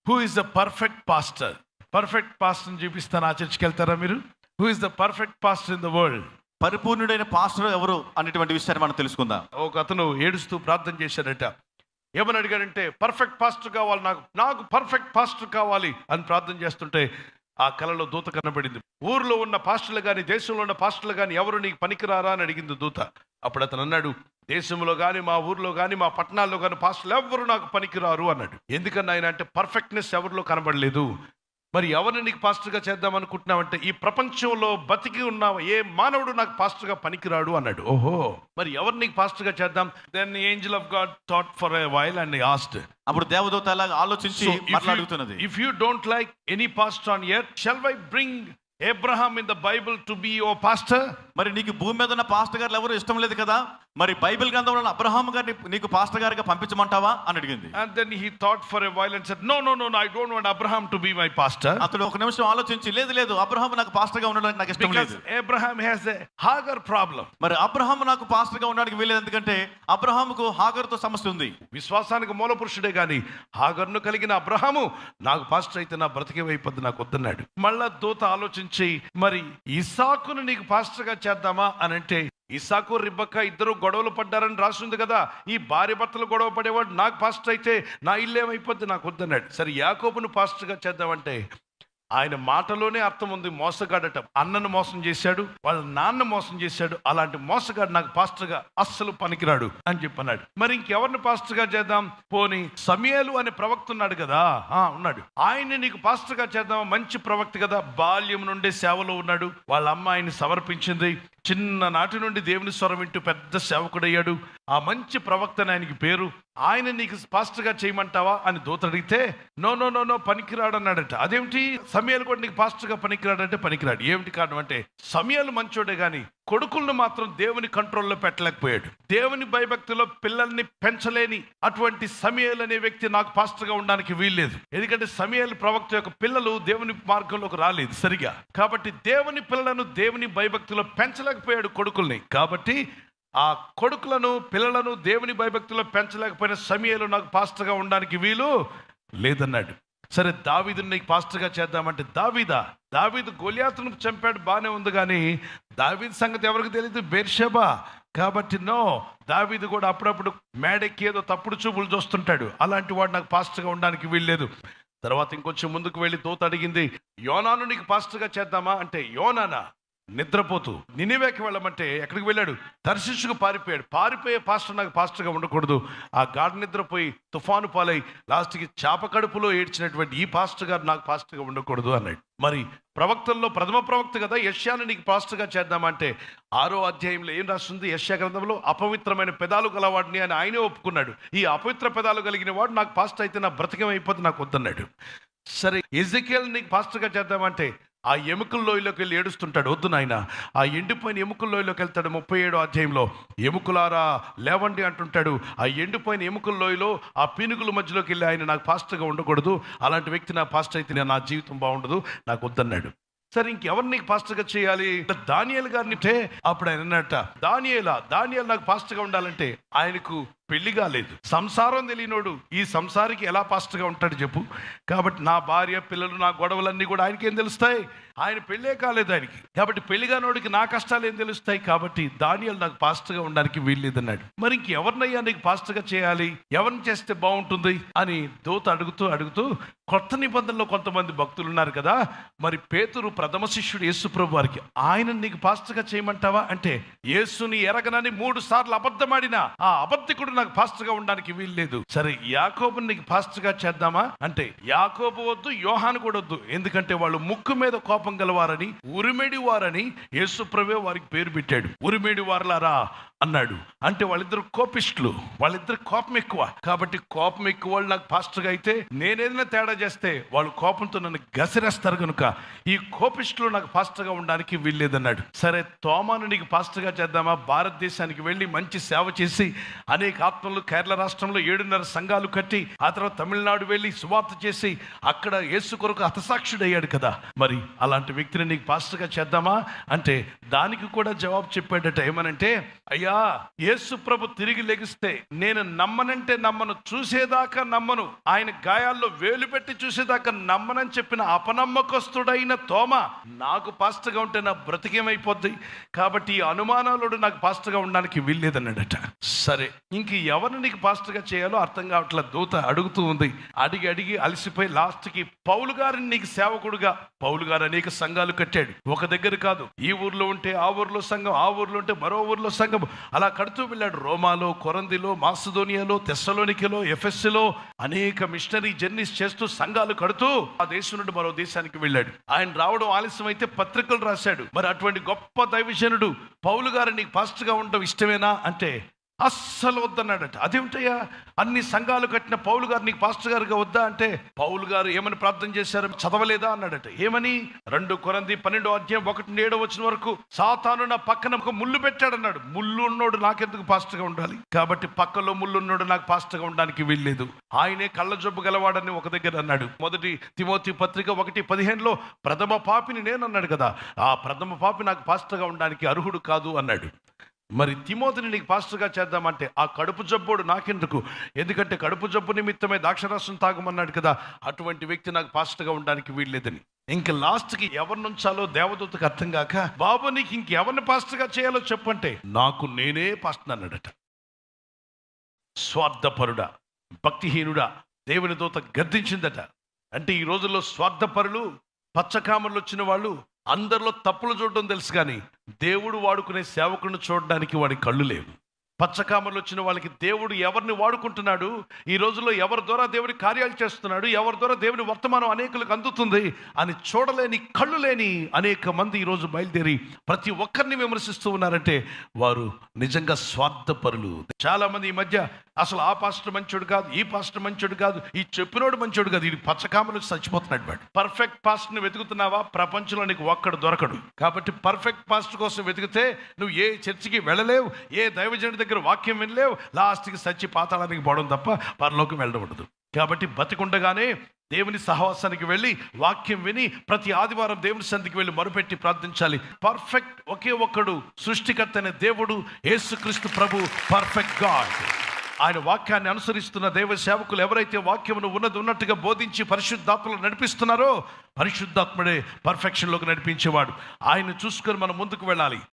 Who is the perfect pastor? Perfect పాస్టర్ని చూపిస్తాను, ఆ చర్చికి వెళ్తారా మీరు? Who is the perfect pastor in the world? పరిపూర్ణుడైన పాస్టర్ ఎవరు అనేటువంటి విషయాన్ని మనం తెలుసుకుందాం. ఒక అతను ఏడుస్తూ ప్రార్థన చేశాడట. ఏమని అడిగాడంటే, పర్ఫెక్ట్ పాస్టర్ కావాలి, నాకు పర్ఫెక్ట్ పాస్టర్ కావాలి అని ప్రార్థన చేస్తుంటే ఆ కలలో దూత కనబడింది. ఊర్లో ఉన్న పాస్టర్లు కానీ దేశంలో ఉన్న పాస్టర్లు కానీ ఎవరు నీకు పనికిరారా అని అడిగింది దూత. అప్పుడు అతను అన్నాడు, దేశంలో కానీ మా ఊర్లో కానీ మా పట్టణాల్లో కానీ పాస్టర్లు ఎవరు నాకు పనికిరారు అన్నాడు. ఎందుకన్నా ఆయన అంటే పర్ఫెక్ట్నెస్ ఎవరిలో కనబడలేదు. మరి ఎవరిని నీకు పాస్టర్గా చేద్దాం అనుకుంటున్నావంటే, ఈ ప్రపంచంలో బతికి ఉన్న ఏ మానవుడు నాకు పాస్టర్గా పనికిరాడు అన్నాడు. ఓహో, మరి ఎవరిని నీకు పాస్టర్గా చేద్దాం? Then angel of God thought for a while and asked. అప్పుడు దేవదూత అలాగా ఆలోచించి మాట్లాడుతున్నది, if you don't like any pastor on earth, shall I bring Abraham in the Bible to be your pastor? మరి నీకు భూమి మీద ఉన్న పాస్టర్ గారు ఎవరు ఇష్టం లేదు కదా, మరి బైబిల్ గ్రంథంలో ఉన్న అబ్రహాం గారిని నీకు పాస్టర్ గారిగా పంపించమంటావా అని అడిగింది. And then he thought for a while and said, no, I don't want Abraham to be my pastor. అతడు ఒక నిమిషం ఆలోచించి, లేదు అబ్రహాం నాకు పాస్టర్ గా ఉండడానికి నాకు ఇష్టం లేదు. Because Abraham has a Hagar problem. మరి అబ్రహాం నాకు పాస్టర్ గా ఉండడానికి వీలేదు, ఎందుకంటే అబ్రహాముకు హాగర్తో సమస్య ఉంది. విశ్వాసానికి మూల పురుషుడే గాని హాగర్ను కలిగిన అబ్రహాము నాకు పాస్టర్ అయితే నా బ్రతికే అయిపోద్ది, నాకు వద్దన్నాడు. మళ్ళా దూత ఆలోచించి, మరి ఇస్సాకును నీకు పాస్టర్ గా చేద్దామా అని అంటే, ఇస్సాకు రిబక్క ఇద్దరు గొడవలు పడ్డారని రాసింది కదా, ఈ భార్య భర్తలు గొడవ పడేవాడు నాకు పాస్టర్ అయితే నా ఇల్లు ఏమైపోద్ది, నాకు వద్దన్నాడు. సరే యాకోబును పాస్టర్గా చేద్దామంటే, ఆయన మాటలోనే అర్థం ఉంది, మోసగాడట. అన్నను మోసం చేశాడు, వాళ్ళ నాన్న మోసం చేశాడు, అలాంటి మోసగాడు నాకు పాస్టర్గా అస్సలు పనికిరాడు అని చెప్పన్నాడు. మరి ఇంకెవరిని పాస్టర్గా చేద్దాం? పోనీ సమూయేలు అనే ప్రవక్త ఉన్నాడు కదా, ఉన్నాడు, ఆయన్ని నీకు పాస్టర్గా చేద్దాం, మంచి ప్రవక్త కదా, బాల్యం నుండే సేవలో ఉన్నాడు, వాళ్ళ అమ్మ ఆయన్ని సమర్పించింది, చిన్ననాటి నుండి దేవుని స్వరం వింటూ పెద్ద సేవకుడయ్యాడు, ఆ మంచి ప్రవక్త ఆయనకి పేరు, ఆయన నీకు పాస్టర్గా చేయమంటావా అని దూత అడిగితే, నో పనికిరాడు అన్నాడట. అదేమిటి, సమూయేలు కూడా నీకు పాస్టర్గా పనికిరాడంటే పనికిరాడు. ఏమిటి కారణం అంటే, సమూయేలు మంచోడే గాని కొడుకులను మాత్రం దేవుని కంట్రోల్లో పెట్టలేకపోయాడు. దేవుని భయభక్తిలో పిల్లల్ని పెంచలేని అటువంటి సమూయేలు అనే వ్యక్తి నాకు పాస్టర్గా ఉండడానికి వీల్లేదు. ఎందుకంటే సమూయేలు ప్రవక్త యొక్క పిల్లలు దేవుని మార్గంలోకి రాలేదు సరిగా. కాబట్టి దేవుని పిల్లలను దేవుని భయభక్తిలో పెంచలేకపోయాడు కొడుకుల్ని. కాబట్టి ఆ కొడుకులను పిల్లలను దేవుని భయభక్తిలో పెంచలేకపోయిన సమూయేలు నాకు పాస్టర్గా ఉండడానికి వీలు లేదన్నాడు. సరే, దావీదుని నీకు పాస్టర్గా చేద్దామంటే, దావీదు గొలియాతును చంపాడు, బాగానే ఉంది, కానీ దావీదు సంగతి ఎవరికి తెలియదు, బెర్షెబా. కాబట్టి దావీదు కూడా అప్పుడప్పుడు మేడెక్కి ఏదో తప్పుడు చూపులు చూస్తుంటాడు, అలాంటి వాడు నాకు పాస్టర్గా ఉండడానికి వీల్లేదు. తర్వాత ఇంకొంచెం ముందుకు వెళ్ళి దూత అడిగింది, యోనాను నీకు పాస్టర్గా చేద్దామా అంటే, యోనానా నిద్రపోతూ నినివేకి వెళ్ళమంటే ఎక్కడికి వెళ్ళాడు? తర్షీషుకు పారిపోయే పాస్టర్ నాకు పాస్టర్గా ఉండకూడదు. ఆ గాఢ నిద్రపోయి తుఫాను పాలై లాస్ట్కి చేప కడుపులో ఏడ్చినటువంటి ఈ పాస్టర్ గారు నాకు పాస్టర్గా ఉండకూడదు అన్నాడు. మరి ప్రవక్తల్లో ప్రథమ ప్రవక్త కదా, యెషయాను నీకు పాస్టర్గా చేద్దామంటే 6వ అధ్యాయంలో ఏం రాస్తుంది? యెషయా గ్రంథంలో అపవిత్రమైన పెదాలు గలవాడిని అని ఆయనే ఒప్పుకున్నాడు. ఈ అపవిత్ర పెదాలు కలిగిన వాడు నాకు పాస్టర్ అయితే నా బ్రతికం అయిపోతే నాకు వద్దన్నాడు. సరే, ఎజెకియల్ నీకు పాస్టర్గా చేద్దామంటే ఆ ఎముకల లోయలోకి వెళ్ళి ఏడుస్తుంటాడు, వద్దు నాయన. ఆ ఎండిపోయిన ఎముకల లోయలోకి వెళ్తాడు. 37వ అధ్యాయంలో ఎముకలారా లేవండి అంటుంటాడు. ఆ ఎండిపోయిన ఎముకల లోయలో ఆ పీనుగుల మధ్యలోకి వెళ్ళి ఆయన నాకు పాస్టర్గా ఉండకూడదు, అలాంటి వ్యక్తి నా పాస్టర్ అయితే నా జీవితం బాగుండదు, నాకు వద్దన్నాడు. సరే, ఇంకెవరు నీకు పాస్టర్గా చేయాలి? దానియేలు గారిని. అప్పుడు ఆయన అన్నట్ట, దానియేలు నాకు పాస్టర్గా ఉండాలంటే ఆయనకు పెళ్లి కాలేదు, సంసారం తెలియనోడు, ఈ సంసారికి ఎలా పాస్టర్గా ఉంటాడు చెప్పు? కాబట్టి నా భార్య పిల్లలు నా గొడవలన్నీ కూడా ఆయనకేం తెలుస్తాయి? ఆయన పెళ్ళే కాలేదు ఆయనకి. కాబట్టి పెళ్లి కానోడికి నా కష్టాలు ఏం తెలుస్తాయి? కాబట్టి దానియేలు నాకు పాస్టర్గా ఉండడానికి వీల్లేదన్నాడు. మరి ఇంకెవరినయ్యా నీకు పాస్టర్గా చేయాలి, ఎవరిని చేస్తే బాగుంటుంది అని దూత అడుగుతూ కొత్త నిబంధనలో కొంతమంది భక్తులు ఉన్నారు కదా, మరి పేతురు ప్రథమ శిష్యుడు యేసు ప్రభు వారికి, ఆయన నీకు పాస్టర్గా చేయమంటావా అంటే, యేసుని ఎరగనని 3 సార్లు అబద్ధమాడినా ఆ అబద్ధికుడు నాకు పాస్టర్గా ఉండడానికి వీల్లేదు. సరే, యాకోబుని నీకు పాస్టర్గా చేద్దామా అంటే, యాకోబు వద్దు, యోహాను కూడా వద్దు, ఎందుకంటే వాళ్ళు ముక్కు మీద కోపం గలవారని, ఉరిమెడి వారని యేసు ప్రభువే వారికి పేరు పెట్టాడు. ఉరిమెడి వారలారా అన్నాడు అంటే వాళ్ళిద్దరు కోపిస్టులు, వాళ్ళిద్దరు కోపం ఎక్కువ. కాబట్టి కోపం ఎక్కువ వాళ్ళు నాకు పాస్టర్గా అయితే, నేనేదైనా తేడా చేస్తే వాళ్ళు కోపంతో నన్ను గసిరేస్తారు కనుక ఈ కోపిస్టులు నాకు పాస్టర్గా ఉండడానికి వీల్లేదన్నాడు. సరే, తోమాను నీకు పాస్టర్గా చేద్దామా? భారతదేశానికి వెళ్ళి మంచి సేవ చేసి అనేక ఆత్మలు కేరళ రాష్ట్రంలో 7.5 సంఘాలు కట్టి ఆ తర్వాత తమిళనాడు వెళ్ళి సువార్త చేసి అక్కడ యేసు కొరకు హతసాక్షుడయ్యాడు కదా. మరి అలాంటి వ్యక్తిని నీకు పాస్టర్గా చేద్దామా అంటే దానికి కూడా జవాబు చెప్పాడట. ఏమనంటే, అయ్యా యేసు ప్రభు తిరిగి లెగిస్తే నేను నమ్మనంటే నమ్మను, చూసేదాకా నమ్మను, ఆయన గాయాల్లో వేలు పెట్టి చూసేదాకా నమ్మనని చెప్పిన అపనమ్మకస్తుడైన తోమ నాకు పాస్టర్గా ఉంటే నా బ్రతికేమైపోద్ది, కాబట్టి ఈ అనుమానాలు నాకు పాస్టర్గా ఉండడానికి వీల్లేదన్నాడట. సరే, ఇంక ఎవరిని నీకు పాస్టర్గా చేయాలో అర్థం కావట్లేదు. దూత అడుగుతూ ఉంది. అడిగి అలసిపోయి లాస్ట్కి పౌలు గారిని నీకు సేవకుడుగా. పౌలు గారు అనేక సంఘాలు కట్టాడు. ఒక దగ్గర కాదు, ఈ ఊర్లో ఉంటే ఆ ఊర్లో సంఘం, ఆ ఊర్లో ఉంటే మరో ఊర్లో సంఘం, అలా కడుతూ వెళ్ళాడు. రోమాలో, కొరందిలో, మాసిదోనియాలో, తెస్సలోనికలో, ఎఫెస్సులో అనేక మిషనరీ జర్నీస్ చేస్తూ సంఘాలు కడుతూ ఆ దేశం నుండి మరో దేశానికి వెళ్ళాడు. ఆయన రావడం ఆలస్యం అయితే పత్రికలు రాశాడు. మరి అటువంటి గొప్ప దైవజనుడు పౌలు గారు నీకు పాస్టర్గా ఉండడం ఇష్టమేనా అంటే అస్సలు వద్దన్నాడట. అదేమిటయ్యా, అన్ని సంఘాలు కట్టిన పౌలు గారు నీకు పాస్టర్ గారుగా వద్దా అంటే పౌలు గారు ఏమని ప్రార్థన చేశారు, చదవలేదా అన్నాడట. ఏమని? 2 కొరింథీ 12:1-7 వరకు సాతాను నా పక్కన ఒక ముళ్ళు పెట్టాడన్నాడు. ముళ్ళు ఉన్నోడు నాకెందుకు పాస్టర్గా ఉండాలి, కాబట్టి పక్కలో ముళ్ళు ఉన్నోడు నాకు పాస్టర్గా ఉండడానికి వీల్లేదు. ఆయనే కళ్ళ జబ్బు గలవాడని ఒక దగ్గర అన్నాడు. 1 తిమోతి పత్రిక 1:15 ప్రథమ పాపిని నేను అన్నాడు కదా. ఆ ప్రథమ పాపి నాకు పాస్టర్గా ఉండడానికి అర్హుడు కాదు అన్నాడు. మరి తిమోతిని నీకు పాస్టర్గా చేద్దామంటే ఆ కడుపు జబ్బోడు నాకెందుకు, ఎందుకంటే కడుపు జబ్బు నిమిత్తమే ద్రాక్షరసం తాగమన్నాడు కదా, అటువంటి వ్యక్తి నాకు పాస్టర్గా ఉండడానికి వీల్లేదని. ఇంక లాస్ట్కి ఎవరిని ఉంచాలో దేవదూతకు అర్థం కాక, బాబు నీకు ఇంకెవరిని పాస్టర్గా చేయాలో చెప్పంటే నాకు నేనే పాస్టర్ అన్నాడట. స్వార్థపరుడా, భక్తిహీనుడా, దేవుని దూత గద్దించిందట. అంటే ఈ రోజుల్లో స్వార్థపరులు, పచ్చకామర్లు వచ్చిన వాళ్ళు అందరిలో తప్పులు చూడడం తెలుసు, కానీ దేవుడు వాడుకునే సేవకులను చూడడానికి వాడి కళ్ళు లేవు. పచ్చకామర్లు వచ్చిన వాళ్ళకి దేవుడు ఎవరిని వాడుకుంటున్నాడు, ఈ రోజుల్లో ఎవరి ద్వారా దేవుడి కార్యాలు చేస్తున్నాడు, ఎవరి ద్వారా దేవుని వర్తమానం అనేకులకు అందుతుంది అని చూడలేని కళ్ళు లేని అనేక మంది ఈరోజు బయలుదేరి ప్రతి ఒక్కరిని విమర్శిస్తూ ఉన్నారంటే వారు నిజంగా స్వార్థపరులు. చాలా మంది ఈ మధ్య అసలు ఆ పాస్టర్ మంచోడు కాదు, ఈ పాస్టర్ మంచోడు కాదు, ఈ చెప్పినోడు మంచోడు కాదు, ఈ పచ్చకామర్లు చచ్చిపోతున్నాడు. వాడు పర్ఫెక్ట్ పాస్టర్ని వెతుకుతున్నావా? ప్రపంచంలో నీకు ఒక్కడు దొరకడు. కాబట్టి పర్ఫెక్ట్ పాస్టర్ కోసం వెతికితే నువ్వు ఏ చర్చికి వెళ్ళలేవు, ఏ దైవజనుడి దగ్గర వాక్యం వినలేవు, లాస్ట్కి సచ్చి పాతాళానికి పోవడం తప్ప పరలోకం వెళ్ళడం ఉండదు. కాబట్టి బతికుండగానే దేవుని సహవాసానికి వెళ్ళి వాక్యం విని ప్రతి ఆదివారం దేవుని సన్నిధికి వెళ్ళి మొరపెట్టి ప్రార్థించాలి. పర్ఫెక్ట్ ఒకే ఒక్కడు, సృష్టికర్త అనే దేవుడు యేసుక్రీస్తు ప్రభు, పర్ఫెక్ట్ గాడ్. ఆయన వాక్యాన్ని అనుసరిస్తున్న దైవ సేవకులు ఎవరైతే వాక్యమును ఉన్నట్టుగా బోధించి పరిశుద్ధాత్మలు నడిపిస్తున్నారో, పరిశుద్ధాత్ముడే పర్ఫెక్షన్లోకి నడిపించేవాడు. ఆయన చూసుకొని మనం ముందుకు వెళ్ళాలి.